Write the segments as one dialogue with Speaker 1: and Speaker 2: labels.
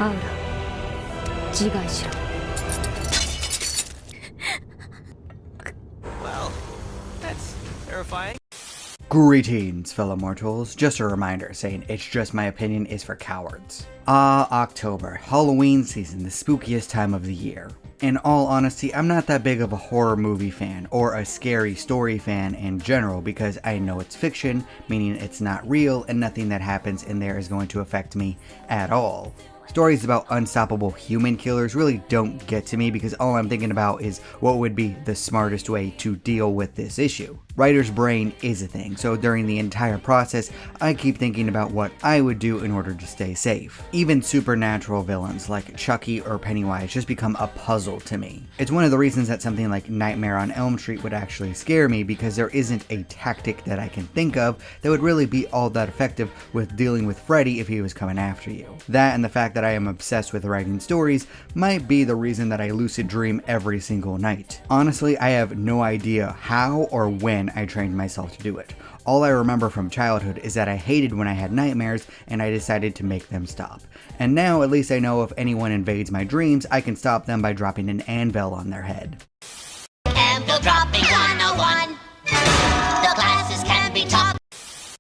Speaker 1: アウラ自害しろ。
Speaker 2: Well, that's terrifying.
Speaker 3: Greetings, fellow mortals. Just a reminder saying it's just my opinion is for cowards. October, Halloween season, the spookiest time of the year. In all honesty, I'm not that big of a horror movie fan or a scary story fan in general because I know it's fiction, meaning it's not real and nothing that happens in there is going to affect me at all. Stories about unstoppable human killers really don't get to me because all I'm thinking about is what would be the smartest way to deal with this issue. Writer's brain is a thing, so during the entire process, I keep thinking about what I would do in order to stay safe. Even supernatural villains like Chucky or Pennywise just become a puzzle to me. It's one of the reasons that something like Nightmare on Elm Street would actually scare me because there isn't a tactic that I can think of that would really be all that effective with dealing with Freddy if he was coming after you. That and the fact that I am obsessed with writing stories might be the reason that I lucid dream every single night. Honestly, I have no idea how or when I trained myself to do it. All I remember from childhood is that I hated when I had nightmares and I decided to make them stop. And now at least I know if anyone invades my dreams, I can stop them by dropping an anvil on their head.
Speaker 4: Anvil dropping 101. The classes can be taught.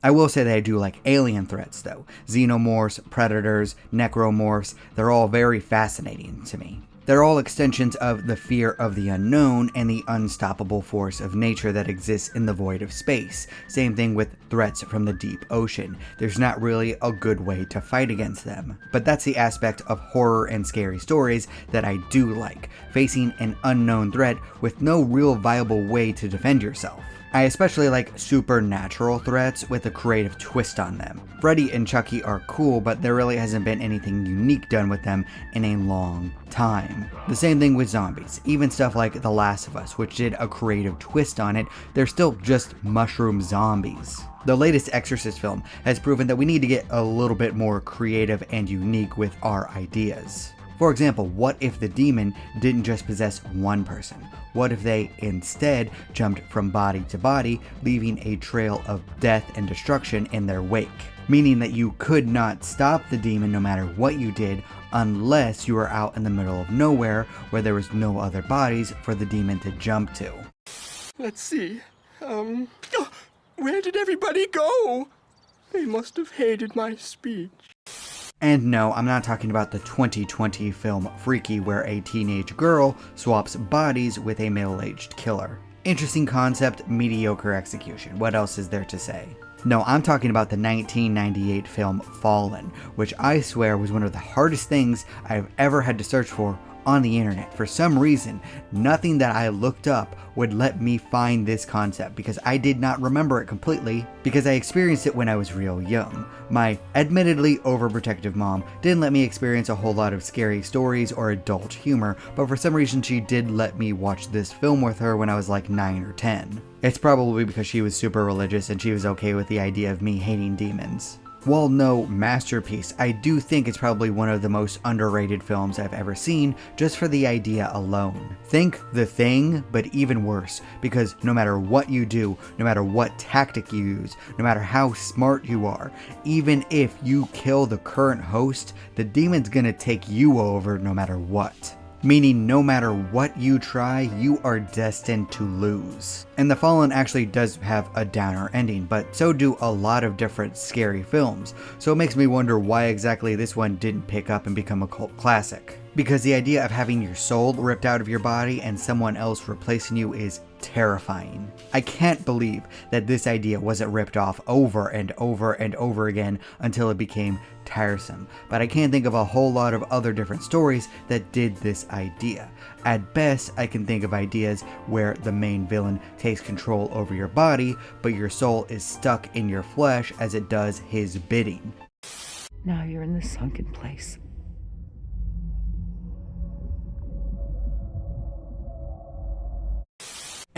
Speaker 3: I will say that I do like alien threats though. Xenomorphs, predators, necromorphs, they're all very fascinating to me. They're all extensions of the fear of the unknown and the unstoppable force of nature that exists in the void of space. Same thing with threats from the deep ocean. There's not really a good way to fight against them. But that's the aspect of horror and scary stories that I do like, facing an unknown threat with no real viable way to defend yourself. I especially like supernatural threats with a creative twist on them. Freddy and Chucky are cool, but there really hasn't been anything unique done with them in a long time. The same thing with zombies. Even stuff like The Last of Us, which did a creative twist on it, they're still just mushroom zombies. The latest Exorcist film has proven that we need to get a little bit more creative and unique with our ideas. For example, what if the demon didn't just possess one person? What if they instead jumped from body to body, leaving a trail of death and destruction in their wake? Meaning that you could not stop the demon no matter what you did unless you were out in the middle of nowhere where there was no other bodies for the demon to jump to.
Speaker 5: Let's see. Where did everybody go? They must have hated my speech.
Speaker 3: And no, I'm not talking about the 2020 film Freaky, where a teenage girl swaps bodies with a middle-aged killer. Interesting concept, mediocre execution. What else is there to say? No, I'm talking about the 1998 film Fallen, which I swear was one of the hardest things I've ever had to search for on the internet. For some reason, nothing that I looked up would let me find this concept because I did not remember it completely because I experienced it when I was real young. My admittedly overprotective mom didn't let me experience a whole lot of scary stories or adult humor, but for some reason she did let me watch this film with her when I was like 9 or 10. It's probably because she was super religious and she was okay with the idea of me hating demons. While no masterpiece, I do think it's probably one of the most underrated films I've ever seen just for the idea alone. Think The Thing, but even worse, because no matter what you do, no matter what tactic you use, no matter how smart you are, even if you kill the current host, the demon's gonna take you over no matter what. Meaning no matter what you try, you are destined to lose. And The Fallen actually does have a downer ending, but so do a lot of different scary films, so it makes me wonder why exactly this one didn't pick up and become a cult classic. Because the idea of having your soul ripped out of your body and someone else replacing you is terrifying. I can't believe that this idea wasn't ripped off over and over and over again until it became tiresome, but I can't think of a whole lot of other different stories that did this idea. At best, I can think of ideas where the main villain takes control over your body, but your soul is stuck in your flesh as it does his bidding.
Speaker 6: Now you're in the sunken place.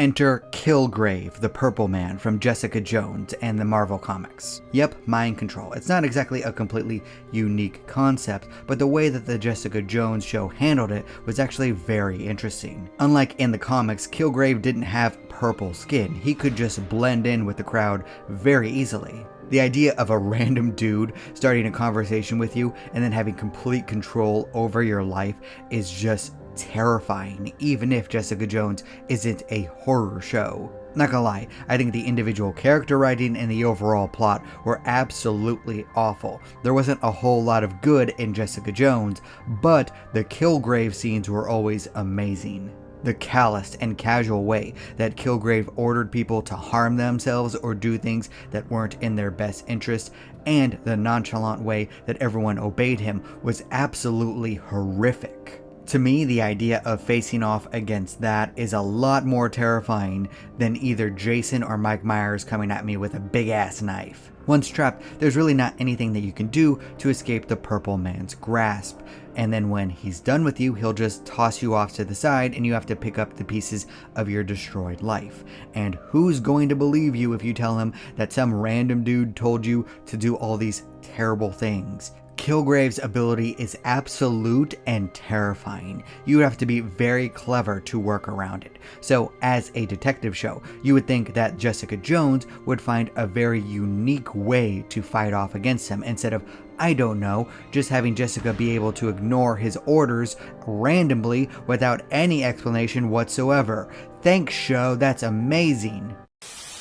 Speaker 3: Enter Kilgrave, the Purple Man from Jessica Jones and the Marvel Comics. Yep, mind control. It's not exactly a completely unique concept, but the way that the Jessica Jones show handled it was actually very interesting. Unlike in the comics, Kilgrave didn't have purple skin. He could just blend in with the crowd very easily. The idea of a random dude starting a conversation with you and then having complete control over your life is just terrifying, even if Jessica Jones isn't a horror show. Not gonna lie, I think the individual character writing and the overall plot were absolutely awful. There wasn't a whole lot of good in Jessica Jones, but the Kilgrave scenes were always amazing. The calloused and casual way that Kilgrave ordered people to harm themselves or do things that weren't in their best interest, and the nonchalant way that everyone obeyed him was absolutely horrific. To me, the idea of facing off against that is a lot more terrifying than either Jason or Mike Myers coming at me with a big ass knife. Once trapped, there's really not anything that you can do to escape the Purple Man's grasp. And then when he's done with you, he'll just toss you off to the side and you have to pick up the pieces of your destroyed life. And who's going to believe you if you tell him that some random dude told you to do all these terrible things? Kilgrave's ability is absolute and terrifying. You have to be very clever to work around it. So as a detective show, you would think that Jessica Jones would find a very unique way to fight off against him instead of, I don't know, just having Jessica be able to ignore his orders randomly without any explanation whatsoever. Thanks, show, that's amazing.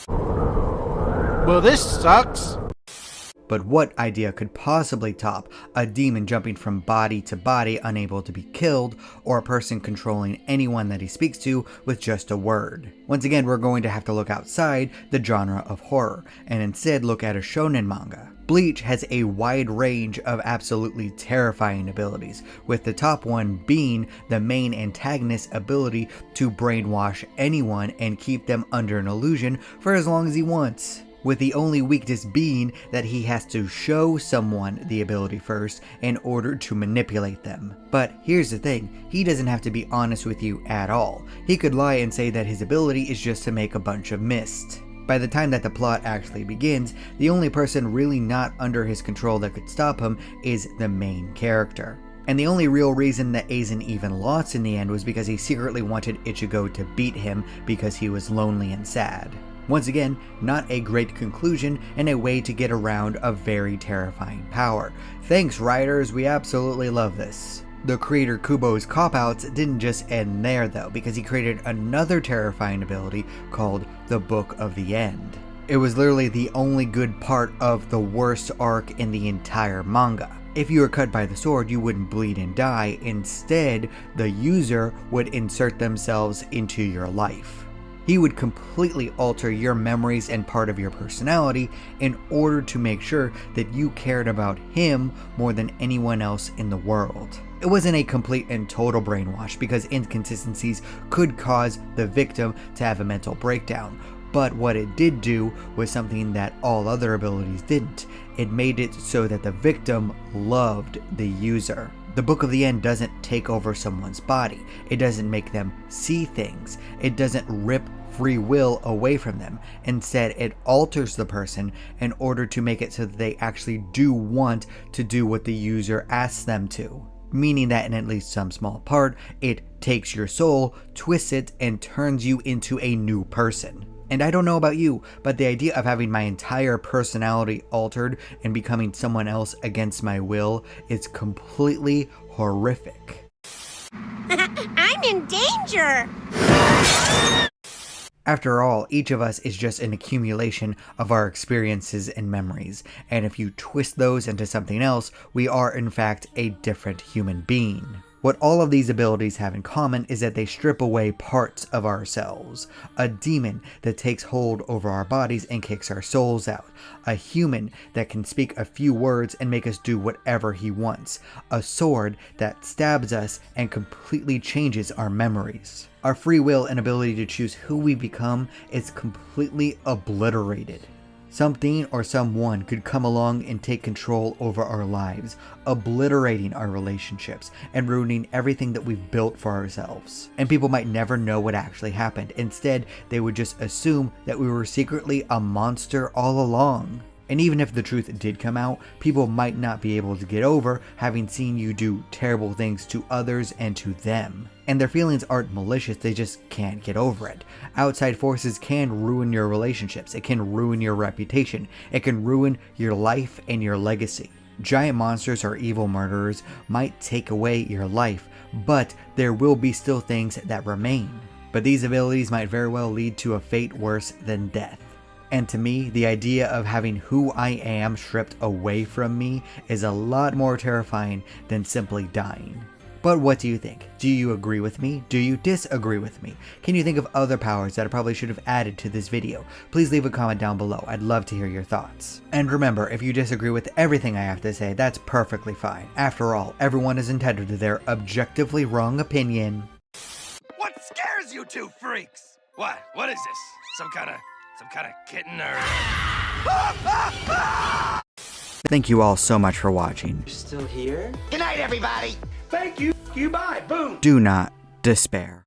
Speaker 7: Well, this sucks.
Speaker 3: But what idea could possibly top a demon jumping from body to body unable to be killed, or a person controlling anyone that he speaks to with just a word? Once again, we're going to have to look outside the genre of horror, and instead look at a shonen manga. Bleach has a wide range of absolutely terrifying abilities, with the top one being the main antagonist's ability to brainwash anyone and keep them under an illusion for as long as he wants, with the only weakness being that he has to show someone the ability first in order to manipulate them. But here's the thing, he doesn't have to be honest with you at all. He could lie and say that his ability is just to make a bunch of mist. By the time that the plot actually begins, the only person really not under his control that could stop him is the main character. And the only real reason that Aizen even lost in the end was because he secretly wanted Ichigo to beat him because he was lonely and sad. Once again, not a great conclusion and a way to get around a very terrifying power. Thanks writers, we absolutely love this. The creator Kubo's cop-outs didn't just end there though, because he created another terrifying ability called the Book of the End. It was literally the only good part of the worst arc in the entire manga. If you were cut by the sword, you wouldn't bleed and die. Instead, the user would insert themselves into your life. He would completely alter your memories and part of your personality in order to make sure that you cared about him more than anyone else in the world. It wasn't a complete and total brainwash because inconsistencies could cause the victim to have a mental breakdown, but what it did do was something that all other abilities didn't. It made it so that the victim loved the user. The Book of the End doesn't take over someone's body. It doesn't make them see things. It doesn't rip free will away from them. Instead, it alters the person in order to make it so that they actually do want to do what the user asks them to. Meaning that in at least some small part, it takes your soul, twists it, and turns you into a new person. And I don't know about you, but the idea of having my entire personality altered and becoming someone else against my will is completely horrific.
Speaker 4: I'm in danger!
Speaker 3: After all, each of us is just an accumulation of our experiences and memories, and if you twist those into something else, we are in fact a different human being. What all of these abilities have in common is that they strip away parts of ourselves. A demon that takes hold over our bodies and kicks our souls out. A human that can speak a few words and make us do whatever he wants. A sword that stabs us and completely changes our memories. Our free will and ability to choose who we become is completely obliterated. Something or someone could come along and take control over our lives, obliterating our relationships and ruining everything that we've built for ourselves. And people might never know what actually happened. Instead, they would just assume that we were secretly a monster all along. And even if the truth did come out, people might not be able to get over having seen you do terrible things to others and to them. And their feelings aren't malicious, they just can't get over it. Outside forces can ruin your relationships, it can ruin your reputation, it can ruin your life and your legacy. Giant monsters or evil murderers might take away your life, but there will be still things that remain. But these abilities might very well lead to a fate worse than death. And to me, the idea of having who I am stripped away from me is a lot more terrifying than simply dying. But what do you think? Do you agree with me? Do you disagree with me? Can you think of other powers that I probably should have added to this video? Please leave a comment down below. I'd love to hear your thoughts. And remember, if you disagree with everything I have to say, that's perfectly fine. After all, everyone is entitled to their objectively wrong opinion.
Speaker 2: What scares you two freaks? What? What is this? Some kind of kitten or...
Speaker 3: Thank you all so much for watching.
Speaker 2: Still here?
Speaker 4: Good night, everybody.
Speaker 5: Thank you. Bye. Boom.
Speaker 3: Do not despair.